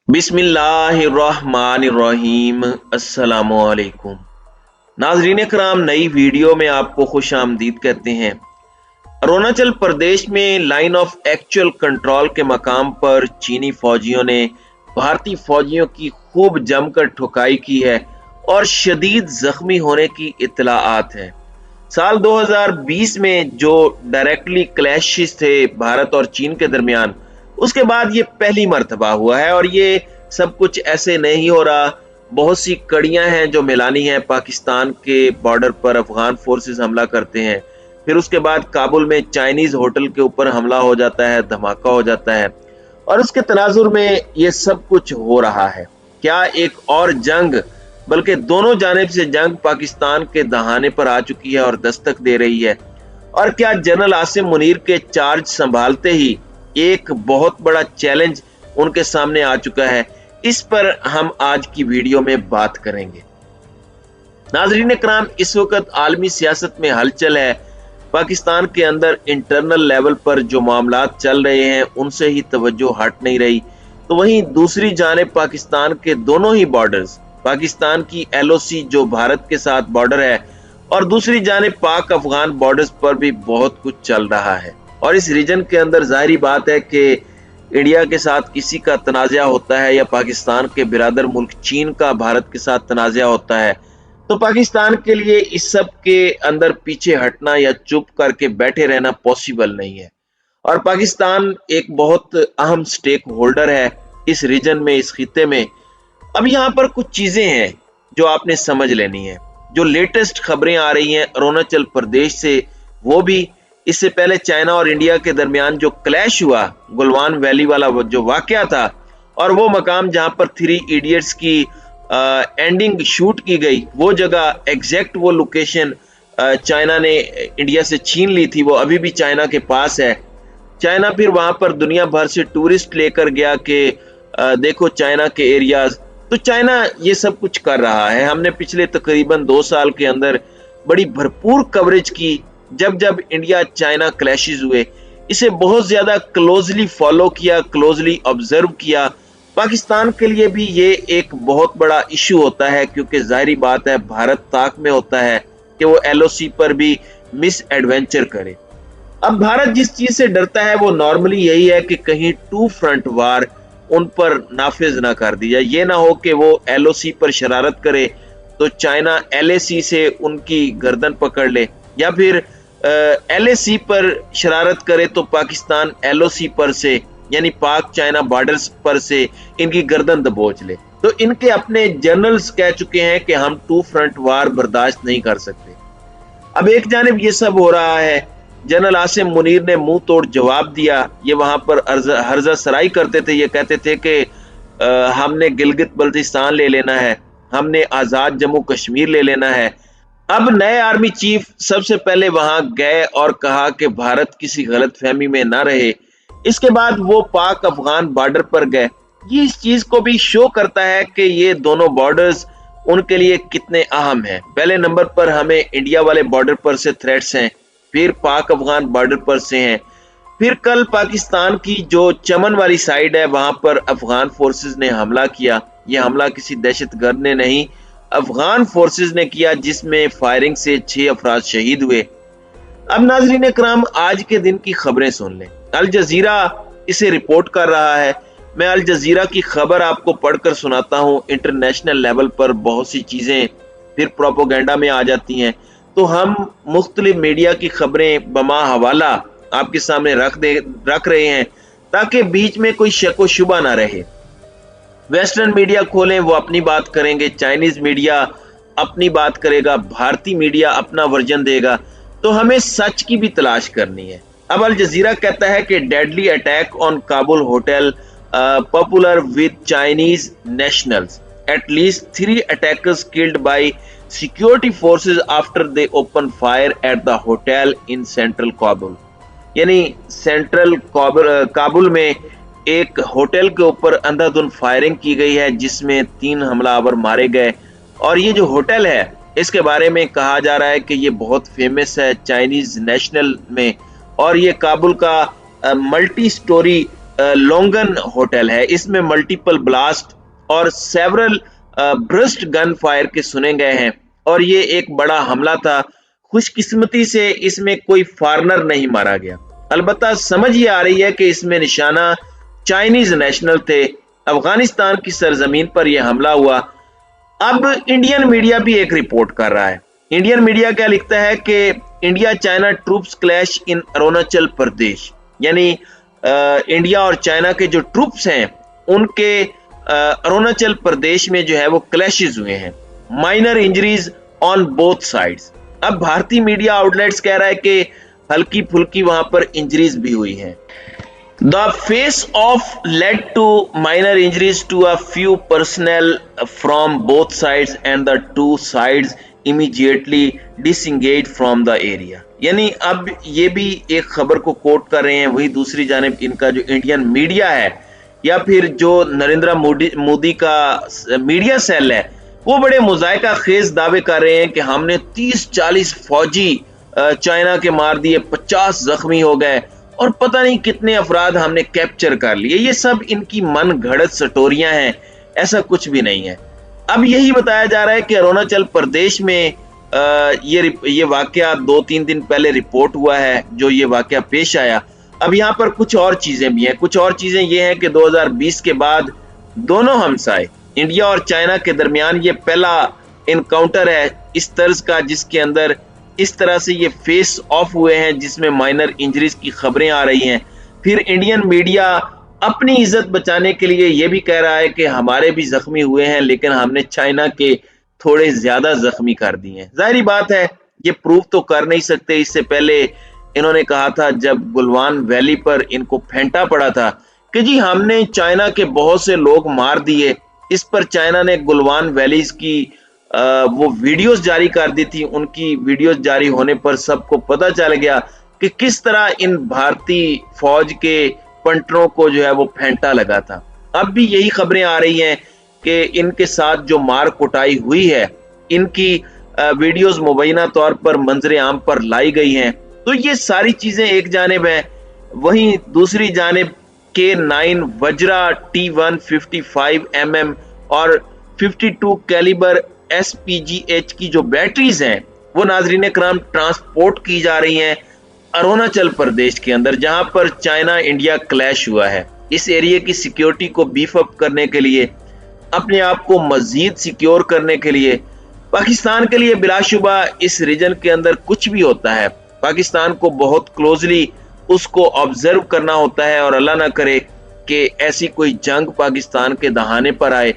बिस्मिल्लाहिर्रहमानिर्रहीम। अस्सलामुअलैकुम नाजरीन कराम, नई वीडियो में आपको खुश आमदीद कहते हैं। अरुणाचल प्रदेश में लाइन ऑफ एक्चुअल कंट्रोल के मकाम पर चीनी फौजियों ने भारतीय फौजियों की खूब जमकर ठुकाई की है और शदीद जख्मी होने की इत्तलाआत है। साल 2020 में जो डायरेक्टली क्लैशेस थे भारत और चीन के दरमियान, उसके बाद ये पहली मर्तबा हुआ है और ये सब कुछ ऐसे नहीं हो रहा। बहुत सी कड़ियां हैं जो मिलानी है। पाकिस्तान के बॉर्डर पर अफगान फोर्सेस हमला करते हैं, फिर उसके बाद काबुल में चाइनीज होटल के ऊपर हमला हो जाता है, धमाका हो जाता है और उसके तनाजुर में ये सब कुछ हो रहा है। क्या एक और जंग, बल्कि दोनों जानिब से जंग पाकिस्तान के दहाने पर आ चुकी है और दस्तक दे रही है? और क्या जनरल आसिम मुनीर के चार्ज संभालते ही एक बहुत बड़ा चैलेंज उनके सामने आ चुका है? इस पर हम आज की वीडियो में बात करेंगे। नाजरीन कराम, इस वक्त आलमी सियासत में हलचल है। पाकिस्तान के अंदर इंटरनल लेवल पर जो मामलात चल रहे हैं उनसे ही तवज्जो हट नहीं रही, तो वहीं दूसरी जानिब पाकिस्तान के दोनों ही बॉर्डर्स, पाकिस्तान की एलओसी जो भारत के साथ बॉर्डर है और दूसरी जानिब पाक अफगान बॉर्डर्स पर भी बहुत कुछ चल रहा है। और इस रीजन के अंदर जाहिर बात है कि इंडिया के साथ किसी का तनाज़ा होता है या पाकिस्तान के बिरादर मुल्क चीन का भारत के साथ तनाज़ा होता है, तो पाकिस्तान के लिए इस सब के अंदर पीछे हटना या चुप करके बैठे रहना पॉसिबल नहीं है। और पाकिस्तान एक बहुत अहम स्टेक होल्डर है इस रीजन में, इस खिते में। अब यहाँ पर कुछ चीजें हैं जो आपने समझ लेनी है। जो लेटेस्ट खबरें आ रही हैं अरुणाचल प्रदेश से, वो भी इससे पहले चाइना और इंडिया के दरमियान जो क्लैश हुआ, गुलवान वैली वाला जो वाकया था, और वो मकाम जहां पर थ्री इडियट्स की एंडिंग शूट की गई, वो जगह एग्जैक्ट वो लोकेशन चाइना ने इंडिया से छीन ली थी, वो अभी भी चाइना के पास है। चाइना फिर वहां पर दुनिया भर से टूरिस्ट लेकर गया कि देखो चाइना के एरियाज। तो चाइना ये सब कुछ कर रहा है। हमने पिछले तकरीबन 2 साल के अंदर बड़ी भरपूर कवरेज की। जब जब इंडिया चाइना क्लैशेस हुए, इसे बहुत ज्यादा क्लोजली फॉलो किया, क्लोजली ऑब्जर्व किया। पाकिस्तान के लिए भी ये एक बहुत बड़ा इशू होता है, क्योंकि जाहिर बात है भारत ताक में होता है कि वो एलओसी पर भी मिस एडवेंचर करे। अब भारत जिस चीज से डरता है वो नॉर्मली यही है कि कहीं टू फ्रंट वार उन पर नाफिज ना कर दी जाए। ये ना हो कि वो एलओसी पर शरारत करे तो चाइना एलएसी से उनकी गर्दन पकड़ ले, या फिर एलएसी पर शरारत करे तो पाकिस्तान एलओसी पर से, यानी पाक चाइना बॉर्डर्स पर से इनकी गर्दन दबोच ले। तो इनके अपने जनरल्स कह चुके हैं कि हम टू फ्रंट वार बर्दाश्त नहीं कर सकते। अब एक जानिब ये सब हो रहा है, जनरल आसिम मुनीर ने मुंह तोड़ जवाब दिया। ये वहां पर हर्जा सराई करते थे, ये कहते थे कि हमने गिलगित बल्तिस्तान ले लेना है, हमने आजाद जम्मू कश्मीर ले लेना है। अब नए आर्मी चीफ सबसे पहले वहां गए और कहा कि भारत किसी गलतफहमी में ना रहे। इसके बाद वो पाक अफगान बॉर्डर पर गए। ये इस चीज को भी शो करता है कि ये दोनों बॉर्डर्स उनके लिए कितने अहम हैं। पहले नंबर पर हमें इंडिया वाले बॉर्डर पर से थ्रेट्स हैं, फिर पाक अफगान बॉर्डर पर से हैं, फिर कल पाकिस्तान की जो चमन वाली साइड है वहां पर अफगान फोर्सेस ने हमला किया। यह हमला किसी दहशतगर्द ने नहीं, अफगान फोर्सेस ने किया, जिसमें फायरिंग से 6 अफराद शहीद हुए। अब नाजरीन कराम, आज के दिन की खबरें सुन लें। अल जजीरा इसे रिपोर्ट कर रहा है। मैं अल जजीरा की खबर आपको पढ़कर सुनाता हूँ। इंटरनेशनल लेवल पर बहुत सी चीजें फिर प्रोपोगेंडा में आ जाती हैं, तो हम मुख्तलिफ मीडिया की खबरें बमा हवाला आपके सामने रख रहे हैं, ताकि बीच में कोई शक व शुबा ना रहे। वेस्टर्न मीडिया खोलें, वो अपनी बात करेंगे, चाइनीज मीडिया अपनी बात करेगा, भारतीय मीडिया अपना वर्जन देगा। तो हमें सच की भी तलाश करनी है। अब अल जजीरा कहता है कि deadly attack on Kabul hotel popular with Chinese nationals, at least 3 attackers killed by security forces after they open fire at the hotel in central Kabul. यानी सेंट्रल काबुल में एक होटल के ऊपर अंधाधुंध फायरिंग की गई है, जिसमें 3 हमलावर मारे गए। और ये जो होटल है, इसके बारे में कहा जा रहा है कि ये बहुत फेमस है चाइनीज नेशनल में, और ये काबुल का मल्टी स्टोरी लोंगन होटल है, इसमें मल्टीपल ब्लास्ट और सेवरल ब्रस्ट गन फायर के सुने गए हैं और ये एक बड़ा हमला था। खुशकिस्मती से इसमें कोई फॉरेनर नहीं मारा गया। अलबत्ता समझ ये आ रही है कि इसमें निशाना चाइनीज नेशनल थे। अफगानिस्तान की सरजमीन पर यह हमला हुआ। अब इंडियन मीडिया भी एक रिपोर्ट कर रहा है। इंडियन मीडिया क्या लिखता है कि India China troops clash in Arunachal Pradesh, यानी इंडिया और चाइना के जो ट्रूप्स हैं उनके अरुणाचल प्रदेश में जो है वो क्लैशेस हुए हैं। Minor injuries on both sides. अब भारतीय मीडिया आउटलेट्स कह रहा है कि हल्की फुल्की वहां पर इंजरीज भी हुई हैं। The face off led to minor injuries to a few personnel from both sides and the two sides immediately disengaged from the area। यानी अब ये भी एक खबर को कोट कर रहे हैं, वही दूसरी जानिब इनका जो इंडियन मीडिया है या फिर जो नरेंद्र मोदी का मीडिया सेल है वो बड़े मुजायका खेज दावे कर रहे हैं कि हमने 30-40 फौजी चाइना के मार दिए, 50 जख्मी हो गए और पता नहीं कितने अफराद हमने कैप्चर कर लिए। ये सब इनकी मन घड़त स्टोरियां हैं, ऐसा कुछ भी नहीं है। अब यही बताया जा रहा है कि अरुणाचल प्रदेश में ये वाकया 2-3 दिन पहले रिपोर्ट हुआ है, जो ये वाकया पेश आया। अब यहाँ पर कुछ और चीजें भी हैं। कुछ और चीजें ये हैं कि 2020 के बाद दोनों हमसाए इंडिया और चाइना के दरमियान ये पहला इनकाउंटर है इस तर्ज का जिसके अंदर इस तरह से ये फेस ऑफ हुए हैं, जिसमें माइनर इंजरीज की खबरें आ रही हैं। फिर इंडियन मीडिया अपनी इज्जत बचाने के लिए ये भी कह रहा है कि हमारे भी जख्मी हुए हैं लेकिन हमने चाइना के थोड़े ज्यादा जख्मी कर दिए हैं। जाहिर बात है ये प्रूव तो कर नहीं सकते। इससे पहले इन्होंने कहा था जब गुलवान वैली पर इनको फेंटा पड़ा था कि जी हमने चाइना के बहुत से लोग मार दिए। इस पर चाइना ने गुलवान वैलीज की वो वीडियोस जारी कर दी थी। उनकी वीडियोस जारी होने पर सबको पता चल गया कि किस तरह इन भारतीय फौज के पंटरों को जो है वो फेंटा लगा था। अब भी यही खबरें आ रही हैं कि इनके साथ जो मार कुटाई हुई है इनकी वीडियोस मुबैना तौर पर मंजर आम पर लाई गई हैं। तो ये सारी चीजें एक जानिब है, वहीं दूसरी जानिब K9 वज्रा T155 mm और 52 कैलिबर SPGH की जो बैटरीज हैं वो नाजरीन कराम ट्रांसपोर्ट की जा रही हैं अरुणाचल प्रदेश के अंदर, जहां पर चाइना इंडिया क्लैश हुआ है। इस एरिया की सिक्योरिटी को बीफ अप करने के लिए, अपने आप को मजीद सिक्योर करने के लिए, पाकिस्तान के लिए बिलाशुबा इस रीजन के अंदर कुछ भी होता है पाकिस्तान को बहुत क्लोजली उसको ऑब्जर्व करना होता है और अल्लाह ना करे कि ऐसी कोई जंग पाकिस्तान के दहाने पर आए।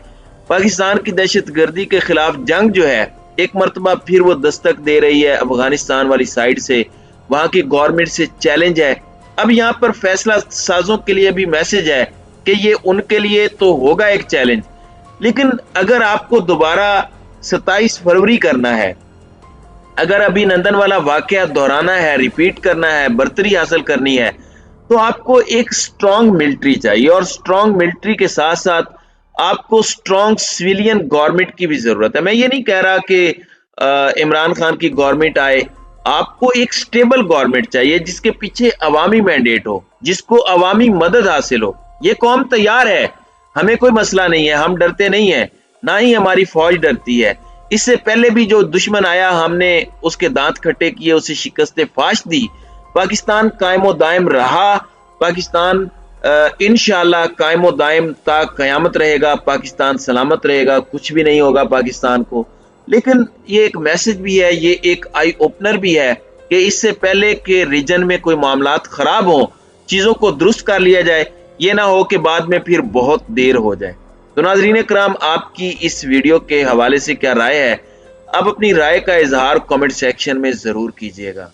पाकिस्तान की दहशतगर्दी के खिलाफ जंग जो है एक मरतबा फिर वो दस्तक दे रही है अफगानिस्तान वाली साइड से, वहां की गवर्नमेंट से चैलेंज है। अब यहाँ पर फैसला साजों के लिए भी मैसेज है कि ये उनके लिए तो होगा एक चैलेंज, लेकिन अगर आपको दोबारा 27 फरवरी करना है, अगर अभिनंदन वाला वाकया दोहराना है, रिपीट करना है, बर्तरी हासिल करनी है, तो आपको एक स्ट्रॉन्ग मिलिट्री चाहिए और स्ट्रॉन्ग मिलिट्री के साथ साथ आपको स्ट्रॉन्ग सिविलियन गवर्नमेंट की भी जरूरत है। मैं ये नहीं कह रहा कि इमरान खान की गवर्नमेंट आए, आपको एक स्टेबल गवर्नमेंट चाहिए जिसके पीछे अवामी मैंडेट हो, जिसको अवामी मदद हासिल हो। ये कौम तैयार है, हमें कोई मसला नहीं है, हम डरते नहीं है, ना ही हमारी फौज डरती है। इससे पहले भी जो दुश्मन आया हमने उसके दांत खट्टे किए, उसे शिकस्त फाश दी। पाकिस्तान कायमो दायम रहा, पाकिस्तान इंशाअल्लाह कायमो दायम ता कयामत रहेगा, पाकिस्तान सलामत रहेगा, कुछ भी नहीं होगा पाकिस्तान को। लेकिन ये एक मैसेज भी है, ये एक आई ओपनर भी है कि इससे पहले के रीजन में कोई मामलात खराब हो, चीजों को दुरुस्त कर लिया जाए, ये ना हो कि बाद में फिर बहुत देर हो जाए। तो नाजरीन कराम, आपकी इस वीडियो के हवाले से क्या राय है? आप अपनी राय का इजहार कमेंट सेक्शन में जरूर कीजिएगा।